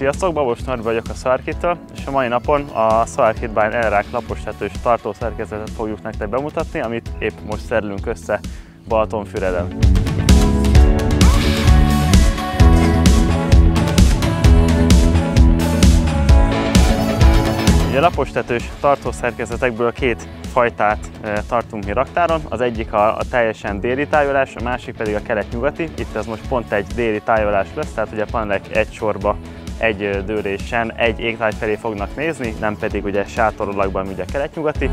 Sziasztok, Babos Norbi vagyok a SolarKit-től, és a mai napon a SolarKit by Elrák lapostetős tartószerkezetet fogjuk nektek bemutatni, amit épp most szerelünk össze Balatonfüreden. A lapostetős tartószerkezetekből két fajtát tartunk mi raktáron, az egyik a teljesen déli tájolás, a másik pedig a kelet-nyugati. Itt ez most pont egy déli tájolás lesz, tehát ugye a panelek egy sorba, egy dőlésen, egy égtáj felé fognak nézni, nem pedig ugye sátorolagban ugye kelet-nyugati.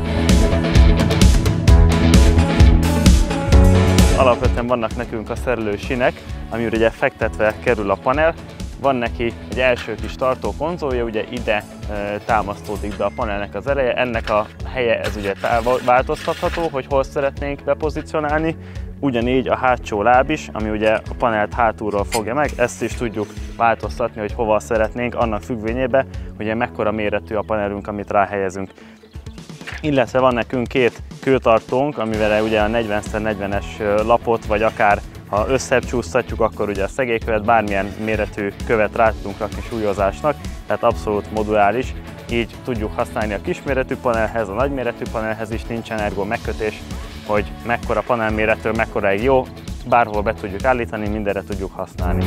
Alapvetően vannak nekünk a szerelő sinek, ami ugye fektetve kerül a panel. Van neki egy első kis tartókonzolja, ugye ide támasztódik be a panelnek az ereje. Ennek a helye ez ugye változtatható, hogy hol szeretnénk bepozícionálni. Ugyanígy a hátsó láb is, ami ugye a panelt hátulról fogja meg, ezt is tudjuk változtatni, hogy hova szeretnénk, annak függvényében, hogy mekkora méretű a panelünk, amit ráhelyezünk. Illetve van nekünk két kőtartónk, amivel ugye a 40x40-es lapot, vagy akár ha összebb csúsztatjuk, akkor ugye a szegélykövet, bármilyen méretű követ rá tudunk rakni súlyozásnak, tehát abszolút moduláris. Így tudjuk használni a kisméretű panelhez, a nagyméretű panelhez is, nincsen ergo megkötés, hogy mekkora panelméretől mekkoráig jó, bárhol be tudjuk állítani, mindenre tudjuk használni.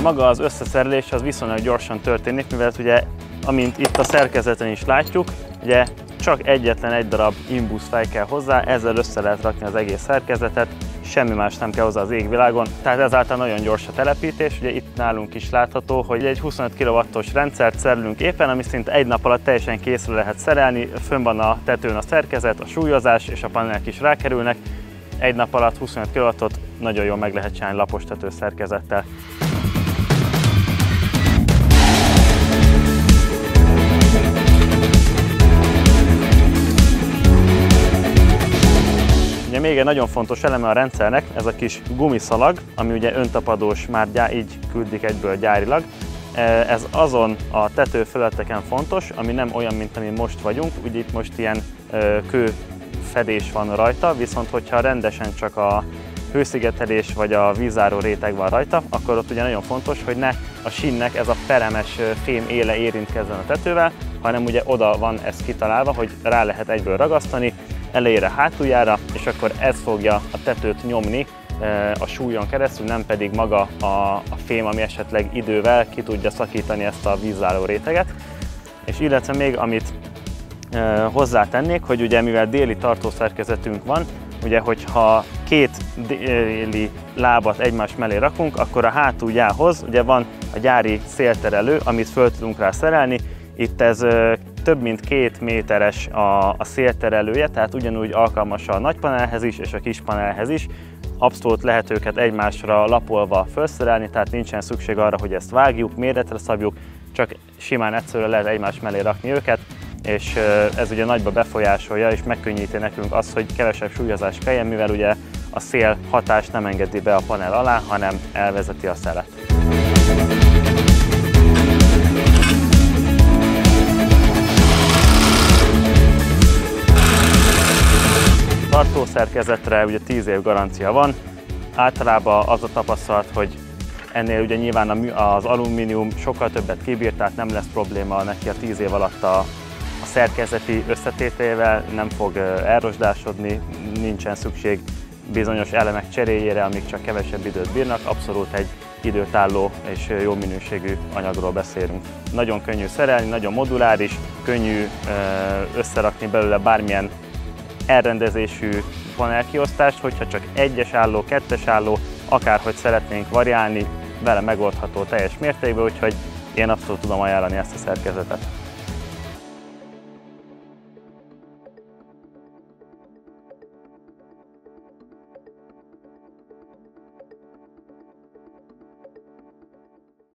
Maga az összeszerelés az viszonylag gyorsan történik, mivel ugye, amint itt a szerkezeten is látjuk, ugye csak egyetlen egy darab imbusz fej kell hozzá, ezzel össze lehet rakni az egész szerkezetet, semmi más nem kell hozzá az égvilágon, tehát ezáltal nagyon gyors a telepítés. Ugye itt nálunk is látható, hogy egy 25 kW-os rendszert szerelünk éppen, ami szinte egy nap alatt teljesen készre lehet szerelni, fönn van a tetőn a szerkezet, a súlyozás és a panelek is rákerülnek. Egy nap alatt 25 kW-ot nagyon jól meg lehet csinálni lapostető szerkezettel. Ugye még egy nagyon fontos eleme a rendszernek, ez a kis gumiszalag, ami ugye öntapadós, már így küldik egyből gyárilag. Ez azon a tetőfelületeken fontos, ami nem olyan, mint amin most vagyunk, ugye itt most ilyen kőfedés van rajta, viszont hogyha rendesen csak a hőszigetelés vagy a vízzáró réteg van rajta, akkor ott ugye nagyon fontos, hogy ne a sínnek ez a peremes fém éle érintkezzen a tetővel, hanem ugye oda van ez kitalálva, hogy rá lehet egyből ragasztani, elejére, hátuljára, és akkor ez fogja a tetőt nyomni a súlyon keresztül, nem pedig maga a fém, ami esetleg idővel ki tudja szakítani ezt a vízzáró réteget. És illetve még amit hozzátennék, hogy ugye mivel déli tartószerkezetünk van, ugye hogyha két déli lábat egymás mellé rakunk, akkor a hátuljához ugye van a gyári szélterelő, amit föl tudunk rá szerelni. Itt ez több mint 2 méteres a szélterelője, tehát ugyanúgy alkalmas a nagy panelhez is és a kis panelhez is. Abszolút lehet őket egymásra lapolva felszerelni, tehát nincsen szükség arra, hogy ezt vágjuk, méretre szabjuk, csak simán egyszerűen lehet egymás mellé rakni őket, és ez ugye nagyba befolyásolja és megkönnyíti nekünk azt, hogy kevesebb súlyozás kelljen, mivel ugye a szél hatást nem engedi be a panel alá, hanem elvezeti a szelet. Tartószerkezetre ugye 10 év garancia van. Általában az a tapasztalat, hogy ennél ugye nyilván az alumínium sokkal többet kibír, tehát nem lesz probléma neki a 10 év alatt a szerkezeti összetételével, nem fog elrosdásodni, nincsen szükség bizonyos elemek cseréjére, amik csak kevesebb időt bírnak, abszolút egy időtálló és jó minőségű anyagról beszélünk. Nagyon könnyű szerelni, nagyon moduláris, könnyű összerakni belőle bármilyen elrendezésű panelkiosztást, hogyha csak egyes álló, kettes álló, akárhogy szeretnénk variálni, vele megoldható teljes mértékben, úgyhogy én abszolút tudom ajánlani ezt a szerkezetet.